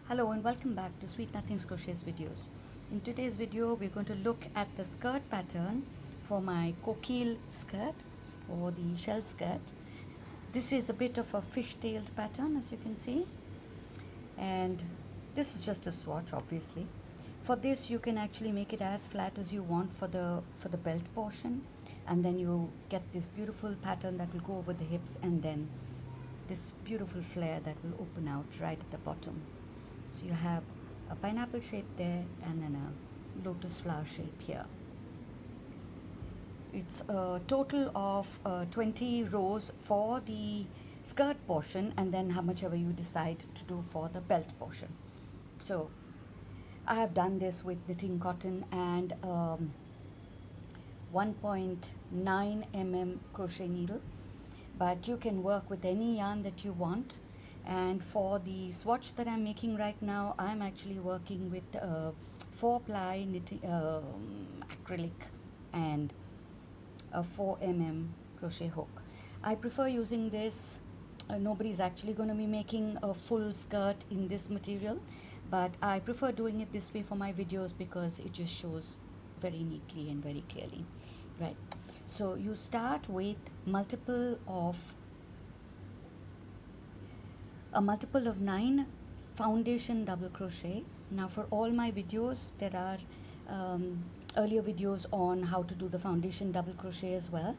Hello and welcome back to Sweet Nothings Crochet's videos. In today's video we're going to look at the skirt pattern for my coquille skirt or the shell skirt. This is a bit of a fish-tailed pattern, as you can see, and this is just a swatch obviously. For this you can actually make it as flat as you want for the belt portion, and then you get this beautiful pattern that will go over the hips, and then this beautiful flare that will open out right at the bottom. So you have a pineapple shape there and then a lotus flower shape here. It's a total of 20 rows for the skirt portion, and then how much ever you decide to do for the belt portion. So I have done this with knitting cotton and 1.9 mm crochet needle, but you can work with any yarn that you want. And for the swatch that I'm making right now, I'm actually working with 4-ply knitting acrylic and a 4 mm crochet hook. I prefer using this. Nobody's actually going to be making a full skirt in this material, but I prefer doing it this way for my videos because it just shows very neatly and very clearly. Right, so you start with a multiple of 9 foundation double crochet. Now for all my videos there are earlier videos on how to do the foundation double crochet as well,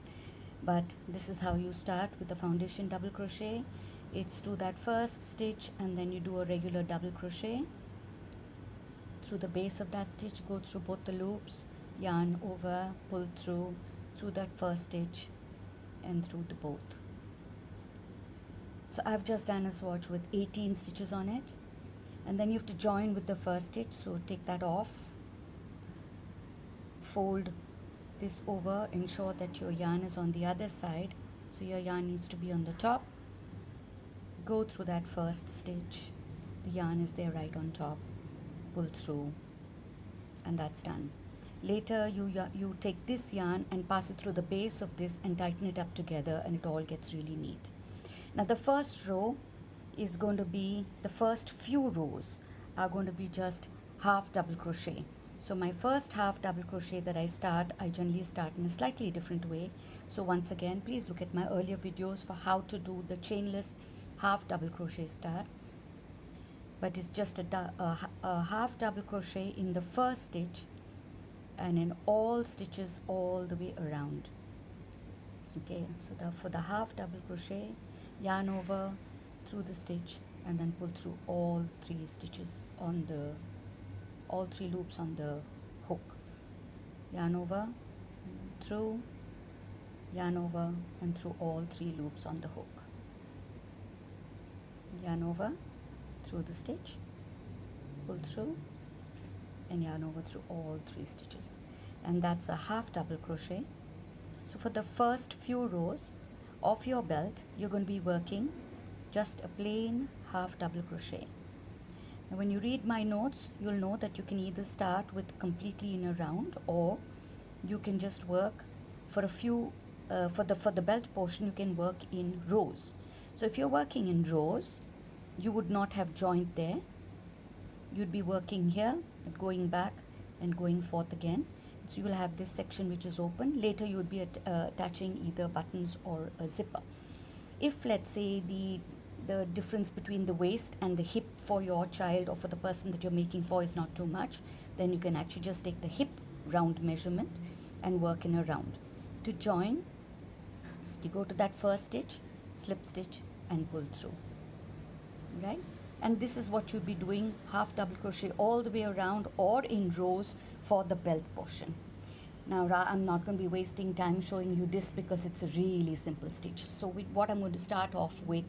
but this is how you start with the foundation double crochet. It's through that first stitch and then you do a regular double crochet through the base of that stitch, go through both the loops, yarn over, pull through that first stitch and through the both. So I've just done a swatch with 18 stitches on it, and then you have to join with the first stitch. So take that off, fold this over, ensure that your yarn is on the other side, so your yarn needs to be on the top. Go through that first stitch, the yarn is there right on top, pull through, and that's done. Later you take this yarn and pass it through the base of this and tighten it up together, and it all gets really neat. Now the first row is going to be, the first few rows are going to be just half double crochet. So my first half double crochet that I generally start in a slightly different way. So once again, please look at my earlier videos for how to do the chainless half double crochet start. But it's just a half double crochet in the first stitch and in all stitches all the way around. Okay, so for the half double crochet, yarn over through the stitch and then pull through all 3 stitches on all 3 loops on the hook. Yarn over, through, yarn over and through all 3 loops on the hook. Yarn over through the stitch, pull through and yarn over through all 3 stitches, and that's a half double crochet. So for the first few rows of your belt, you're going to be working just a plain half double crochet. Now when you read my notes, you'll know that you can either start with completely in a round, or you can just work for a few for the belt portion you can work in rows. So if you're working in rows, you would not have joint there. You'd be working here and going back and going forth again. So you will have this section which is open. Later you would be attaching either buttons or a zipper. If, let's say, the difference between the waist and the hip for your child or for the person that you're making for is not too much, then you can actually just take the hip round measurement and work in a round. To join, you go to that first stitch, slip stitch and pull through, right? And this is what you'll be doing, half double crochet all the way around or in rows for the belt portion. Now I'm not going to be wasting time showing you this because it's a really simple stitch. So what I'm going to start off with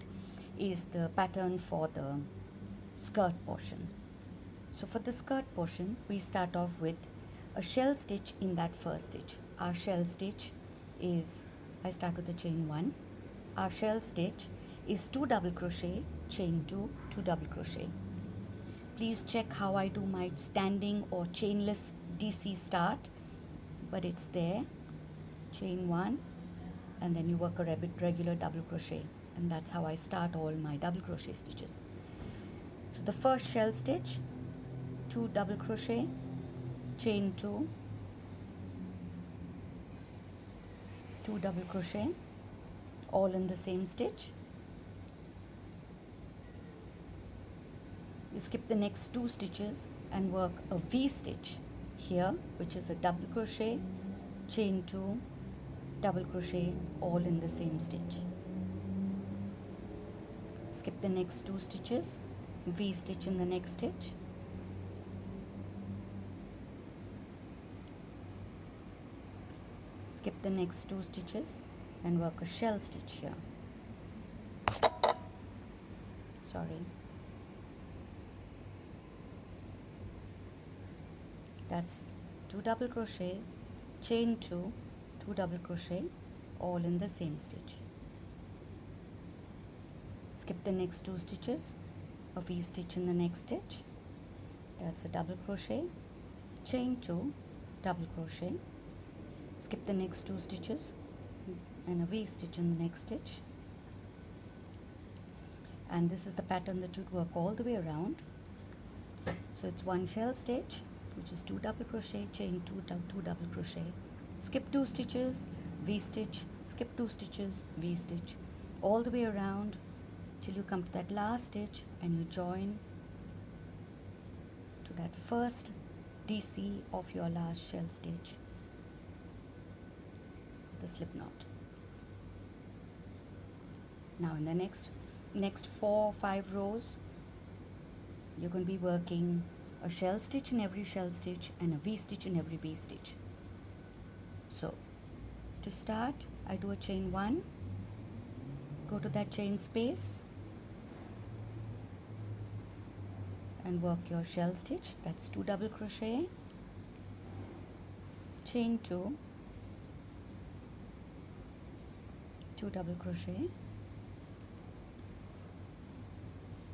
is the pattern for the skirt portion. So for the skirt portion, we start off with a shell stitch in that first stitch. Our shell stitch is, I start with the chain 1. Our shell stitch is 2 double crochet, chain 2, 2 double crochet. Please check how I do my standing or chainless DC start, but it's there, chain 1 and then you work a regular double crochet, and that's how I start all my double crochet stitches. So the first shell stitch, 2 double crochet, chain 2, 2 double crochet, all in the same stitch. You skip the next 2 stitches and work a V stitch here, which is a double crochet, chain 2, double crochet, all in the same stitch. Skip the next 2 stitches, V stitch in the next stitch. Skip the next 2 stitches and work a shell stitch here. Sorry. That's 2 double crochet, chain 2, 2 double crochet, all in the same stitch. Skip the next 2 stitches, a V stitch in the next stitch. That's a double crochet, chain 2, double crochet. Skip the next 2 stitches and a V stitch in the next stitch. And this is the pattern that you'd work all the way around. So it's 1 shell stitch, which is 2 double crochet, chain 2, 2 double crochet. Skip 2 stitches, V stitch, skip 2 stitches, V stitch, all the way around till you come to that last stitch and you join to that first DC of your last shell stitch, the slip knot. Now in the next 4 or 5 rows, you're going to be working a shell stitch in every shell stitch and a V stitch in every V stitch. So to start, I do a chain 1, go to that chain space and work your shell stitch. That's 2 double crochet, chain 2, 2 double crochet,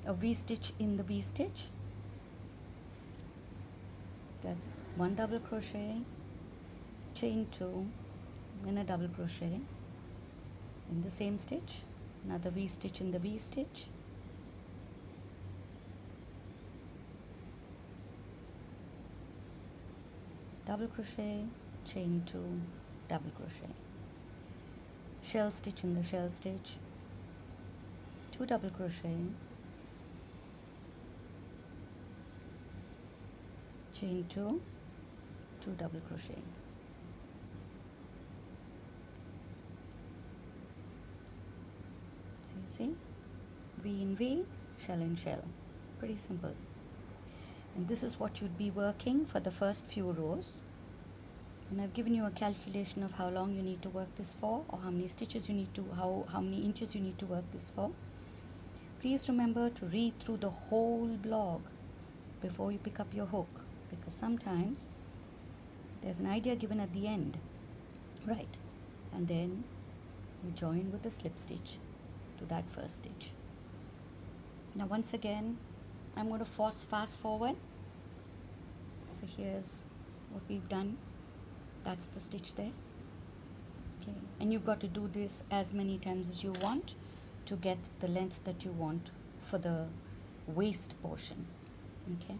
a V stitch in the V stitch. That's 1 double crochet, chain 2, then a double crochet in the same stitch, another V stitch in the V stitch, double crochet, chain 2, double crochet, shell stitch in the shell stitch, 2 double crochet, chain 2, 2 double crochet. So you see, V in V, shell in shell. Pretty simple. And this is what you'd be working for the first few rows. And I've given you a calculation of how long you need to work this for, or how many stitches you need to, how many inches you need to work this for. Please remember to read through the whole blog before you pick up your hook, because sometimes there's an idea given at the end, right? And then you join with the slip stitch to that first stitch. Now once again, I'm going to fast forward. So here's what we've done. That's the stitch there. Okay, and you've got to do this as many times as you want to get the length that you want for the waist portion. Okay.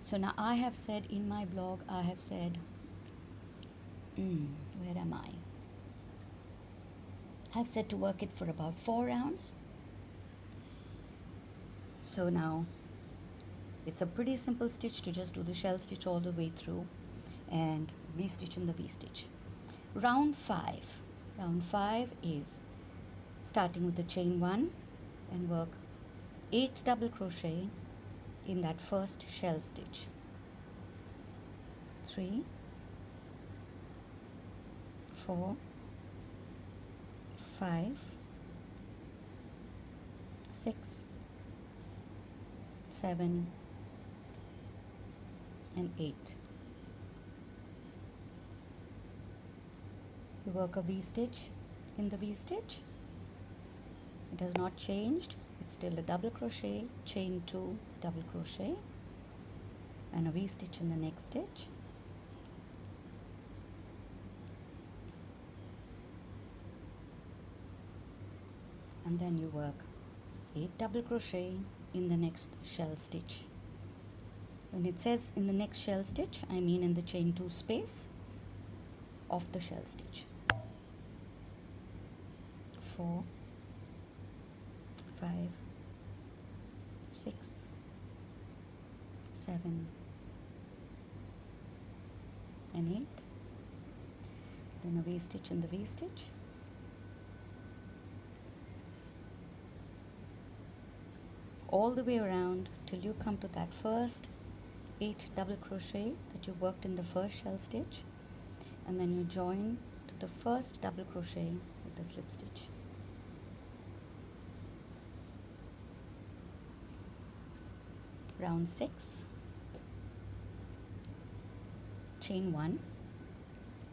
So now I have said in my blog, I have said, where am I? I've said to work it for about 4 rounds. So now it's a pretty simple stitch to just do the shell stitch all the way through and V stitch in the V stitch. Round 5. Round 5 is starting with the chain 1 and work 8 double crochet in that first shell stitch. 3, 4, 5, 6, 7, and 8. You work a V stitch in the V stitch. It has not changed. It's still a double crochet, chain 2, double crochet, and a V stitch in the next stitch. And then you work 8 double crochet in the next shell stitch. When it says in the next shell stitch, I mean in the chain 2 space of the shell stitch. 4, 5, 6, 7 and 8, then a V stitch in the V stitch, all the way around till you come to that first 8 double crochet that you worked in the first shell stitch, and then you join to the first double crochet with the slip stitch. Round 6, chain 1,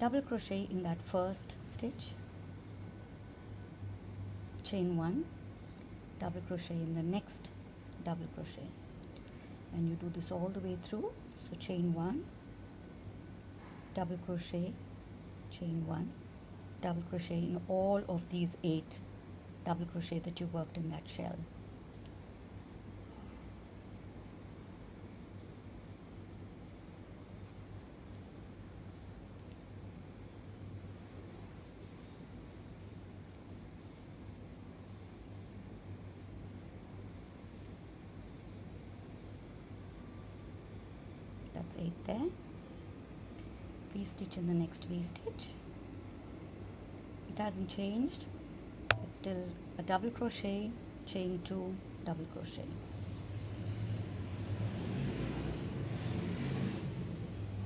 double crochet in that first stitch, chain 1, double crochet in the next double crochet, and you do this all the way through. So chain 1, double crochet, chain 1, double crochet in all of these 8 double crochet that you worked in that shell. That's 8 there. V stitch in the next V stitch. It hasn't changed. It's still a double crochet, chain 2, double crochet.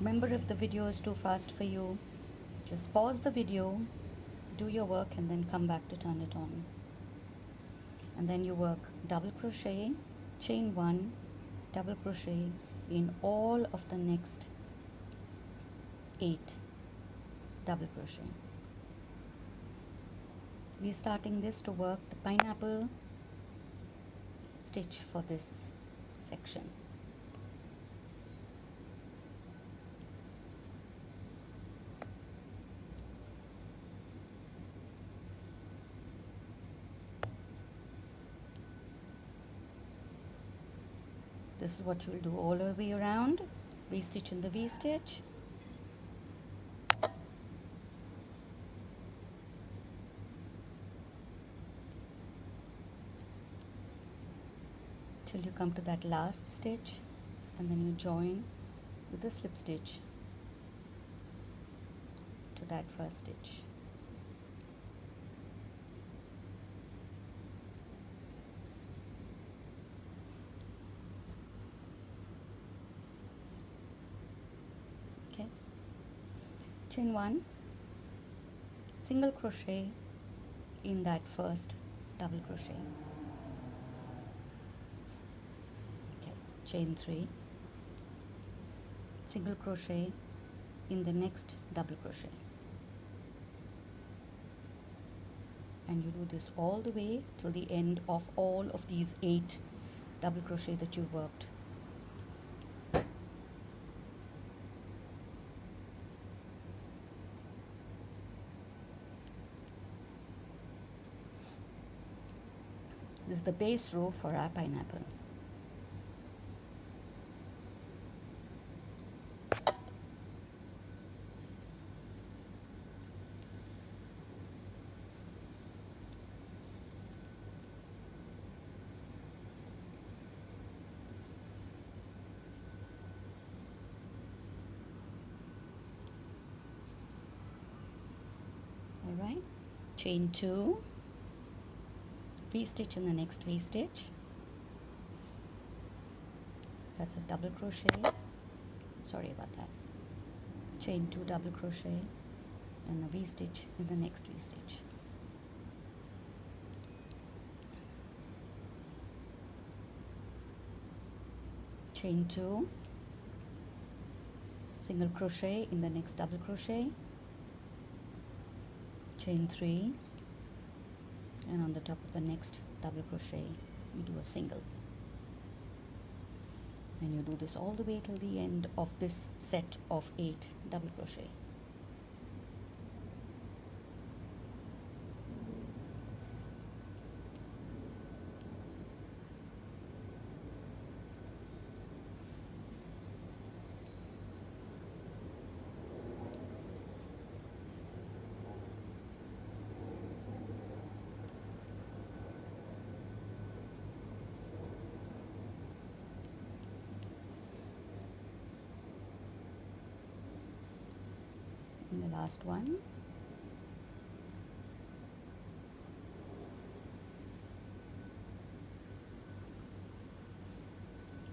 Remember, if the video is too fast for you, just pause the video, do your work, and then come back to turn it on. And then you work double crochet, chain 1, double crochet in all of the next 8 double crochet. We're starting this to work the pineapple stitch for this section. This is what you'll do all the way around. V stitch in the V stitch, till you come to that last stitch, and then you join with the slip stitch to that first stitch. Okay, chain 1, single crochet in that first double crochet. Okay, chain 3, single crochet in the next double crochet, and you do this all the way till the end of all of these 8 double crochet that you worked. This is the base row for our pineapple. All right, chain 2, V stitch in the next V stitch. That's a double crochet. Sorry about that. Chain 2, double crochet, and a V stitch in the next V stitch. Chain 2, single crochet in the next double crochet, chain 3, and on the top of the next double crochet you do a single, and you do this all the way till the end of this set of 8 double crochet. last one,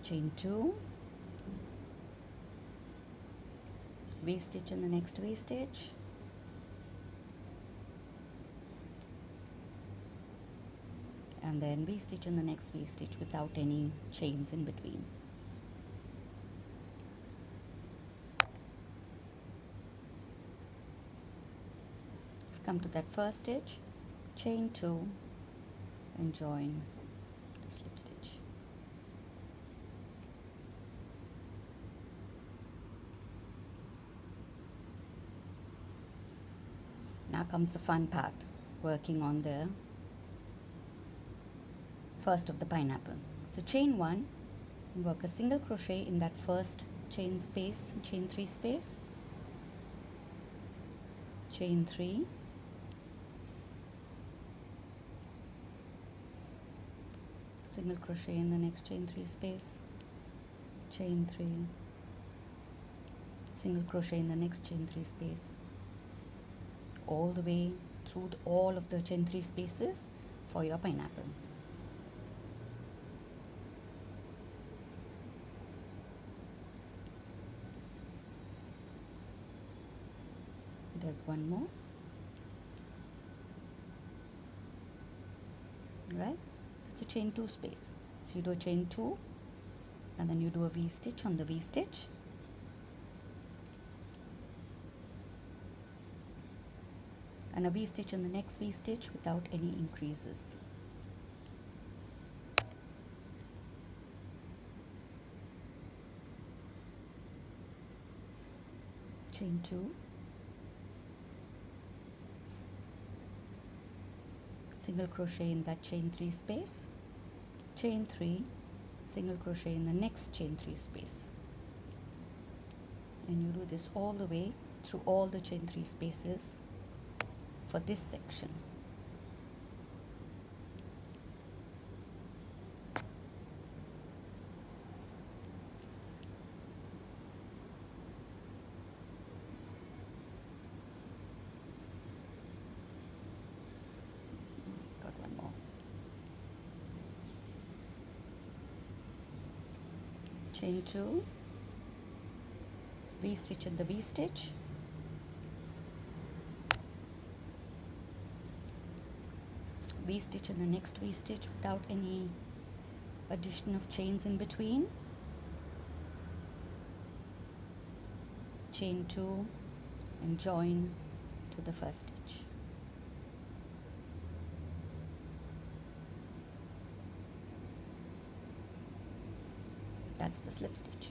chain 2, V-stitch in the next V-stitch, and then V-stitch in the next V-stitch without any chains in between. Come to that first stitch, chain 2 and join the slip stitch. Now comes the fun part, working on the first of the pineapple. So chain 1 and work a single crochet in that first chain space, chain 3 space, chain 3, single crochet in the next chain 3 space, chain 3, single crochet in the next chain 3 space, all the way through all of the chain 3 spaces for your pineapple. There's one more, right? It's a chain 2 space. So you do a chain 2 and then you do a V-stitch on the V-stitch, and a V-stitch in the next V-stitch without any increases. Chain 2, single crochet in that chain 3 space, chain 3, single crochet in the next chain 3 space, and you do this all the way through all the chain 3 spaces for this section. Got one more. Chain 2, V-stitch in the V-stitch, V-stitch in the next V-stitch without any addition of chains in between, chain 2 and join to the first stitch. That's the slip stitch.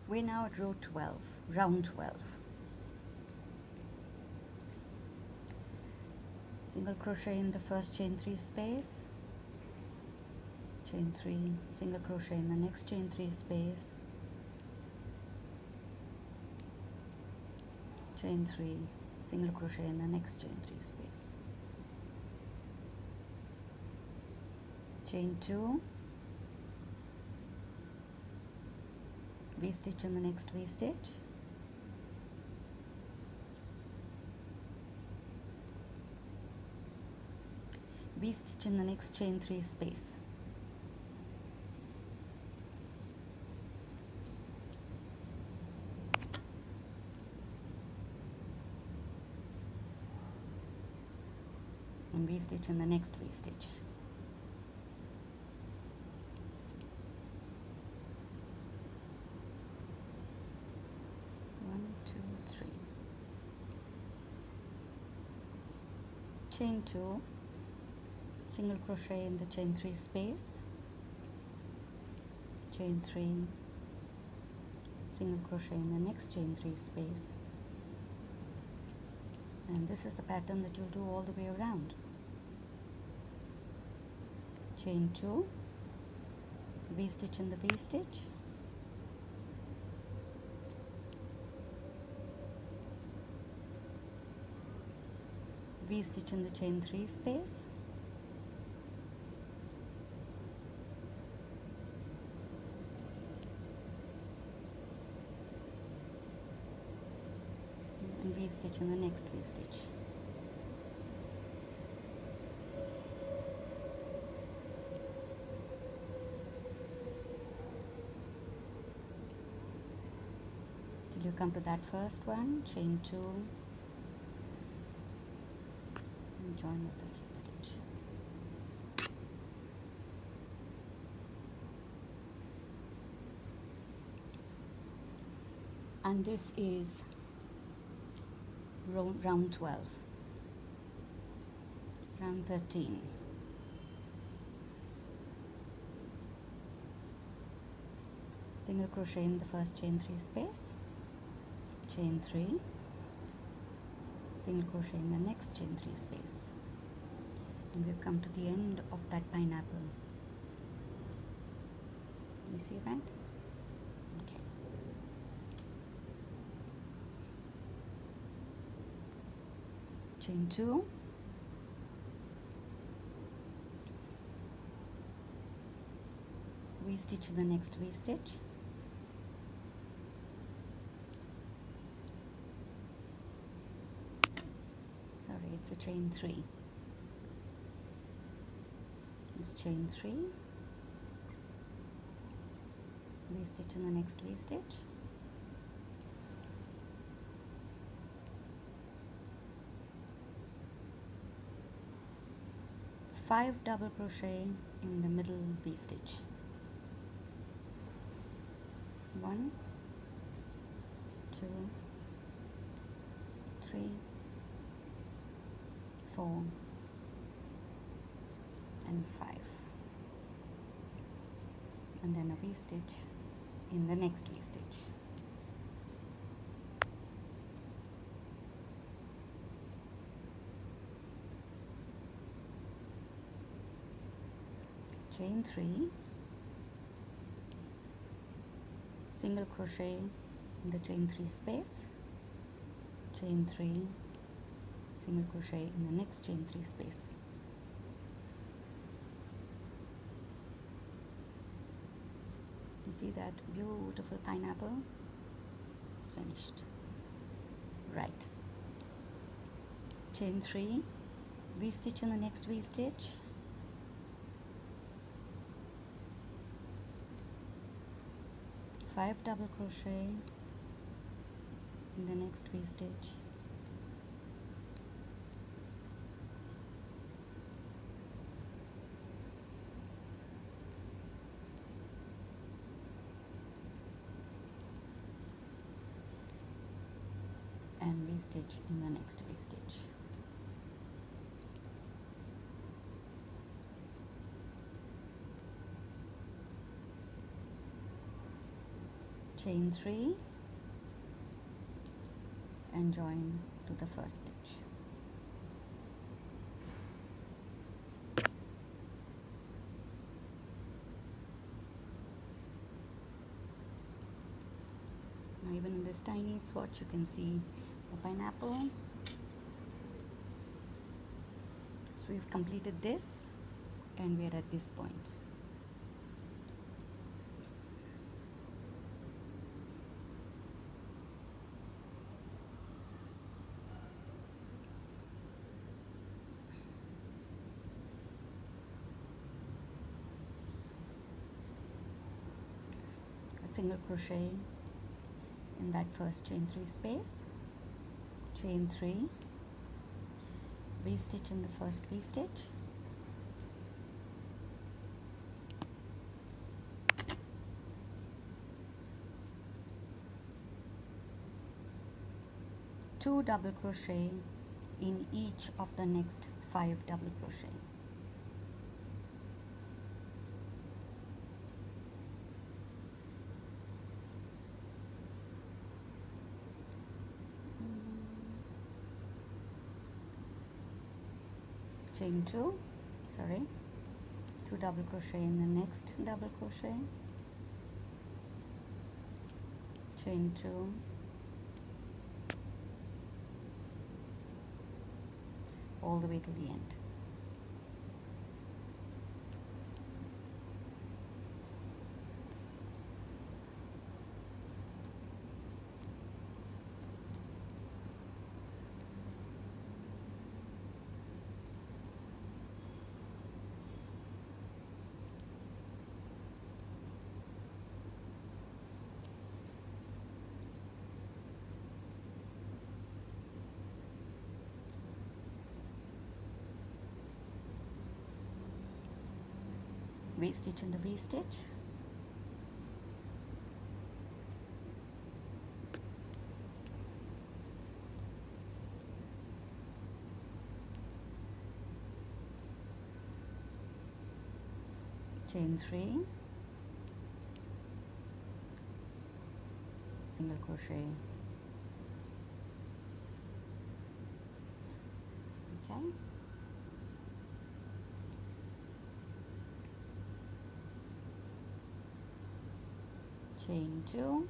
We're now at round 12. Single crochet in the first chain 3 space, chain 3, single crochet in the next chain 3 space, chain 3, single crochet in the next chain 3 space, chain 2, V-stitch in the next V-stitch, V-stitch in the next chain 3 space, and V-stitch in the next V-stitch. Chain 2, single crochet in the chain 3 space, chain 3, single crochet in the next chain 3 space, and this is the pattern that you'll do all the way around. Chain 2, V-stitch in the V-stitch, V-stitch in the chain 3 space, and V-stitch in the next V-stitch. Till you come to that first one, chain 2, and join with the slip stitch. And this is round 12, round 13. Single crochet in the first chain 3 space, chain 3, single crochet in the next chain 3 space, and we've come to the end of that pineapple. Can you see that? Okay. Chain 2, V-stitch in the next V-stitch, sorry, it's a chain 3. It's chain 3, V-stitch in the next V-stitch, five double crochet in the middle V-stitch. 1, 2, 3, 4, and 5, and then a V-stitch in the next V-stitch. Chain 3, single crochet in the chain 3 space, chain 3, single crochet in the next chain 3 space. You see that beautiful pineapple? It's finished. Right. Chain 3, V-stitch in the next V-stitch, five double crochet in the next V-stitch, and V-stitch in the next V-stitch. Chain 3 and join to the first stitch. Now even in this tiny swatch you can see the pineapple. So we've completed this and we're at this point. Single crochet in that first chain 3 space, chain 3, V-stitch in the first V-stitch, two double crochet in each of the next 5 double crochet. chain 2, sorry, 2 double crochet in the next double crochet, chain 2, all the way till the end. V-stitch in the V-stitch, chain 3, single crochet, okay, chain 2,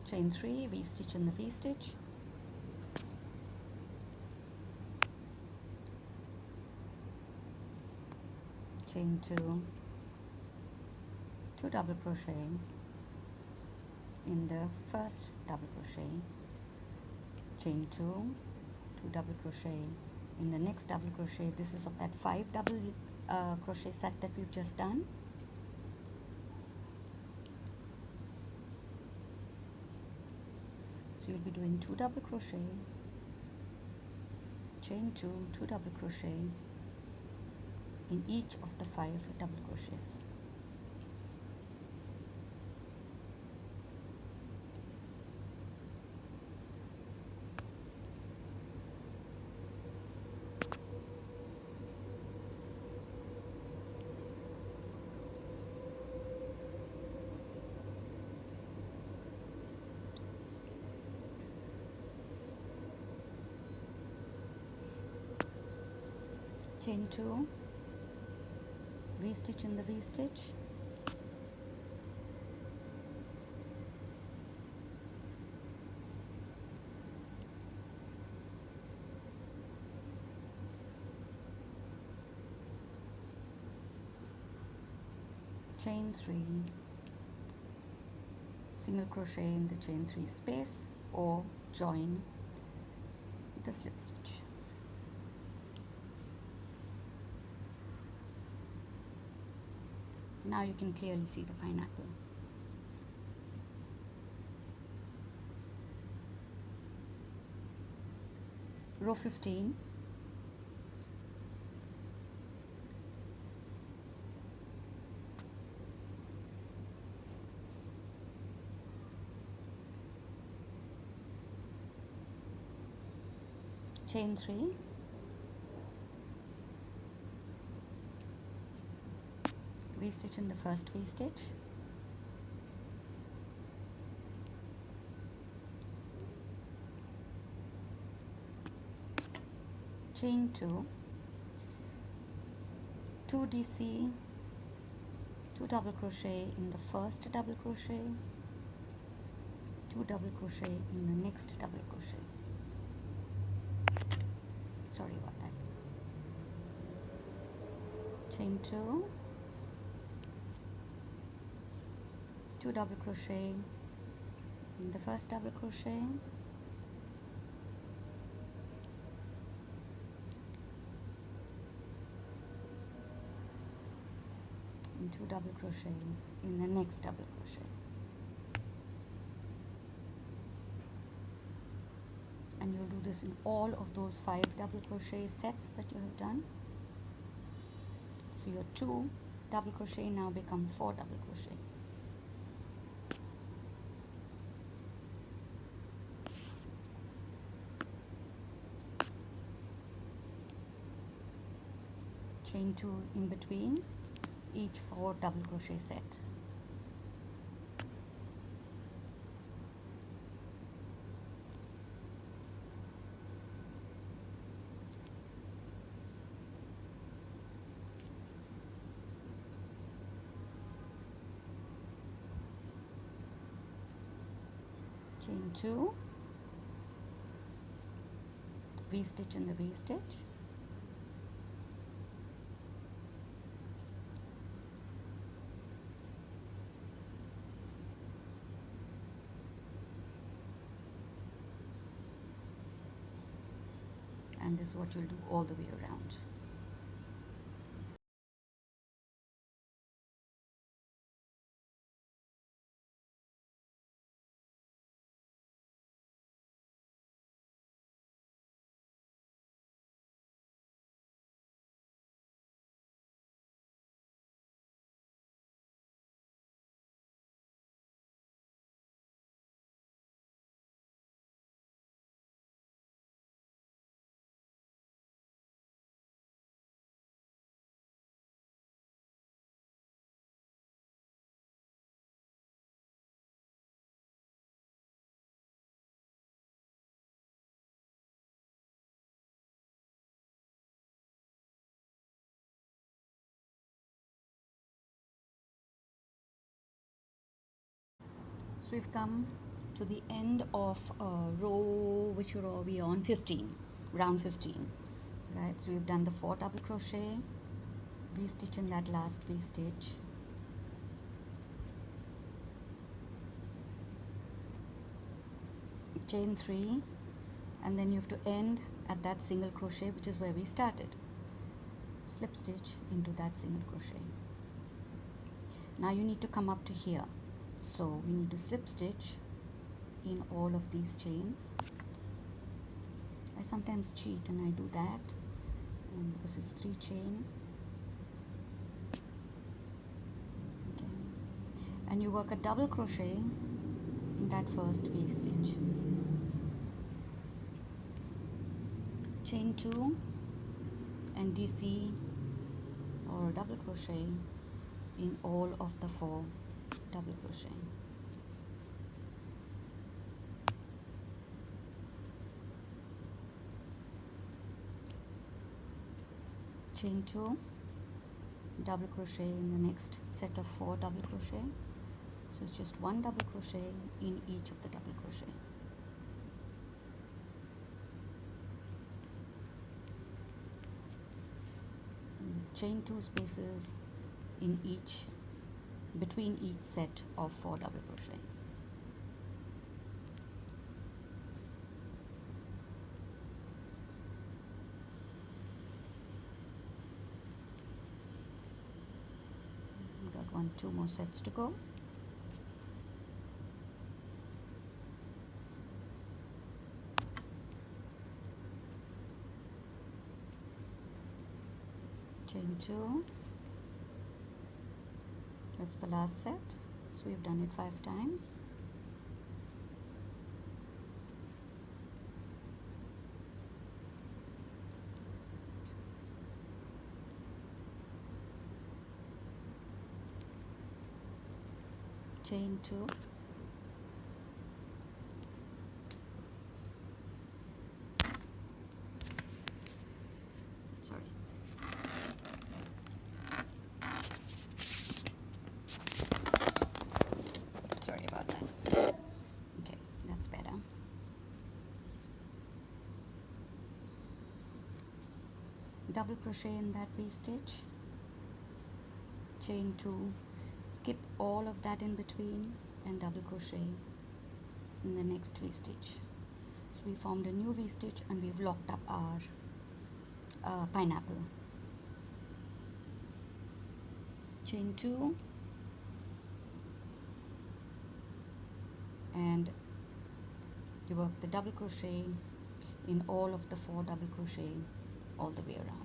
chain 3, V-stitch in the V-stitch, chain 2, 2 double crochet in the first double crochet, chain 2, 2 double crochet in the next double crochet. This is of that 5 double crochet set that we've just done. So you'll be doing 2 double crochet, chain 2, 2 double crochet in each of the 5 double crochets. Chain 2, V-stitch in the V-stitch, chain 3, single crochet in the chain 3 space or join the slip stitch. Now you can clearly see the pineapple. Row 15, chain 3, V-stitch in the first V-stitch, chain 2, 2 DC, 2 double crochet in the first double crochet, 2 double crochet in the next double crochet. Sorry about that. Chain 2, 2 double crochet in the first double crochet, and 2 double crochet in the next double crochet. And you'll do this in all of those 5 double crochet sets that you have done. So your 2 double crochet now become 4 double crochet. Chain 2 in between each 4 double crochet set. chain 2, V-stitch in the V-stitch, and this is what you'll do all the way around. So we've come to the end of row, which row are we on? 15, round 15, right? So we've done the 4 double crochet, V-stitch in that last V-stitch, chain 3, and then you have to end at that single crochet, which is where we started. Slip stitch into that single crochet. Now you need to come up to here. So we need to slip stitch in all of these chains. I sometimes cheat and I do that because it's 3 chain. Okay. And you work a double crochet in that first V-stitch. Chain 2 and DC or double crochet in all of the 4 double crochet. Chain 2, double crochet in the next set of 4 double crochet. So it's just 1 double crochet in each of the double crochet. Chain 2 spaces in each, between each set of 4 double crochet. We've got 2 more sets to go. Chain 2, that's the last set, so we've done it 5 times. Chain 2, sorry, sorry about that. Okay, that's better. Double crochet in that V-stitch, chain 2, skip all of that in between and double crochet in the next V-stitch. So we formed a new V-stitch and we've locked up our pineapple. Chain 2 and you work the double crochet in all of the 4 double crochet all the way around.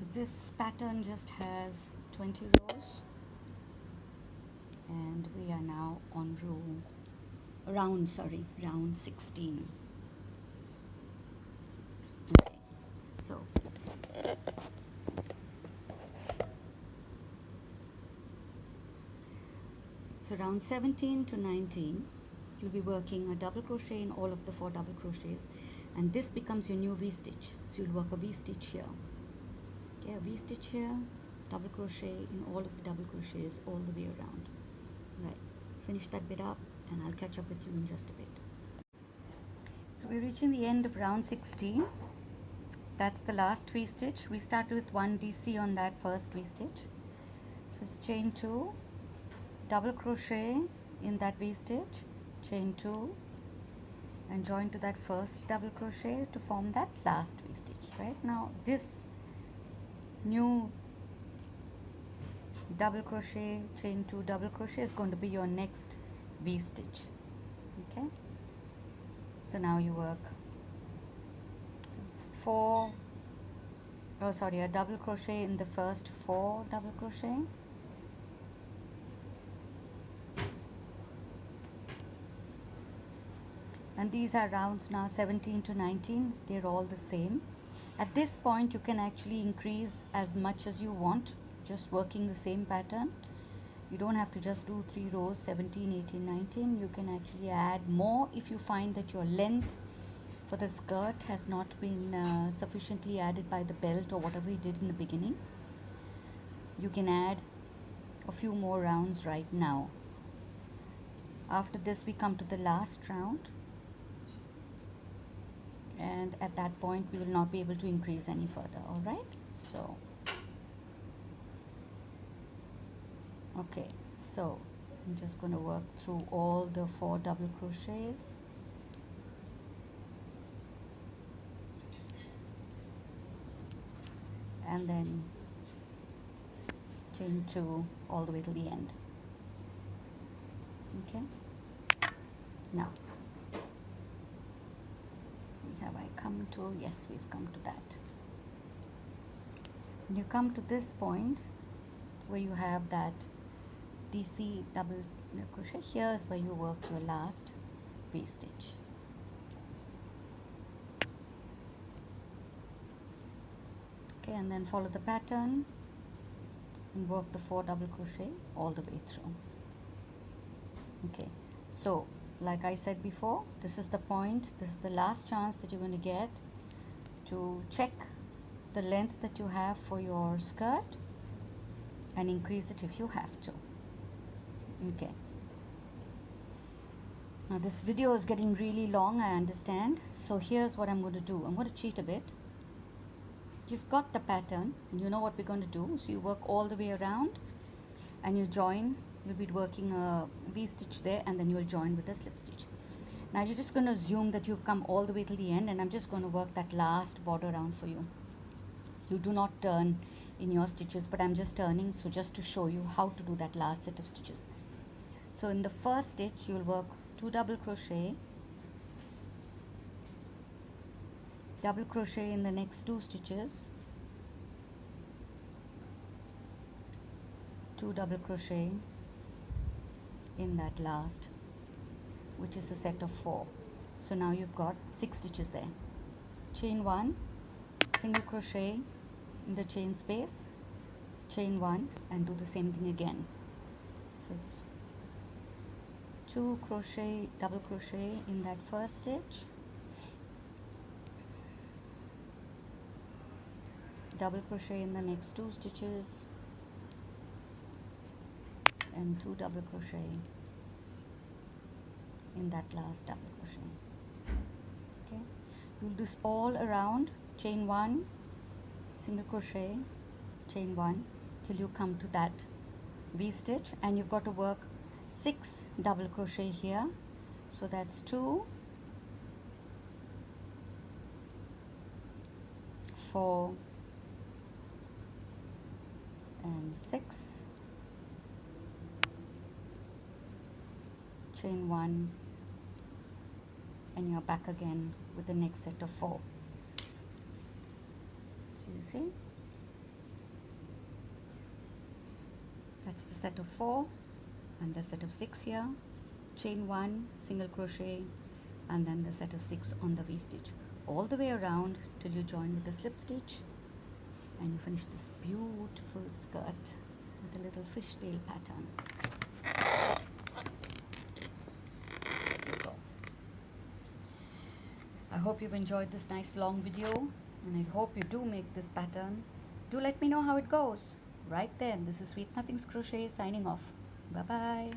So this pattern just has 20 rows, and we are now on round 16. Okay, so round 17 to 19, you'll be working a double crochet in all of the 4 double crochets, and this becomes your new V-stitch. So you'll work a V-stitch here, okay, a V-stitch here, double crochet in all of the double crochets all the way around. Right, finish that bit up and I'll catch up with you in just a bit. So we're reaching the end of round 16. That's the last V-stitch. We started with 1 DC on that first V-stitch. So it's chain 2, double crochet in that V-stitch, chain 2, and join to that first double crochet to form that last V-stitch. Right now this new double crochet, chain 2, double crochet is going to be your next V-stitch. Okay, so now you work a double crochet in the first 4 double crochet, and these are rounds now 17 to 19. They're all the same. At this point you can actually increase as much as you want, just working the same pattern. You don't have to just do 3 rows 17, 18, 19. You can actually add more if you find that your length for the skirt has not been sufficiently added by the belt or whatever you did in the beginning. You can add a few more rounds right now. After this we come to the last round, and at that point we will not be able to increase any further. All right, so okay, so I'm just going to work through all the 4 double crochets. And then chain 2 all the way to the end. Okay, now have I come to, yes, we've come to that. When you come to this point where you have that DC double crochet, here is where you work your last V-stitch. Okay, and then follow the pattern and work the 4 double crochet all the way through. Okay, so like I said before, this is the point, this is the last chance that you're going to get to check the length that you have for your skirt and increase it if you have to. Okay, now this video is getting really long, I understand, so here's what I'm going to do. I'm going to cheat a bit. You've got the pattern, you know what we're going to do, so you work all the way around and you join. You'll be working a V-stitch there, and then you'll join with a slip stitch. Now you're just going to assume that you've come all the way till the end, and I'm just going to work that last border round for you. You do not turn in your stitches, but I'm just turning, so just to show you how to do that last set of stitches. So in the first stitch you'll work 2 double crochet, double crochet in the next 2 stitches, 2 double crochet in that last, which is a set of 4. So now you've got 6 stitches there. Chain 1, single crochet in the chain space, chain 1, and do the same thing again. So it's 2 crochet, double crochet in that first stitch, double crochet in the next 2 stitches, and 2 double crochet in that last double crochet. Okay, you'll do this all around, chain 1, single crochet, chain 1, till you come to that V-stitch, and you've got to work 6 double crochet here. So that's 2, 4, and 6, chain 1, and you're back again with the next set of 4. So you see, That's the set of 4 and the set of 6 here. Chain 1, single crochet, and then the set of 6 on the V-stitch all the way around till you join with the slip stitch, and you finish this beautiful skirt with a little fishtail pattern. There you go. I hope you've enjoyed this nice long video, and I hope you do make this pattern. Do let me know how it goes. Right then, this is Sweet Nothings Crochet signing off. Bye bye.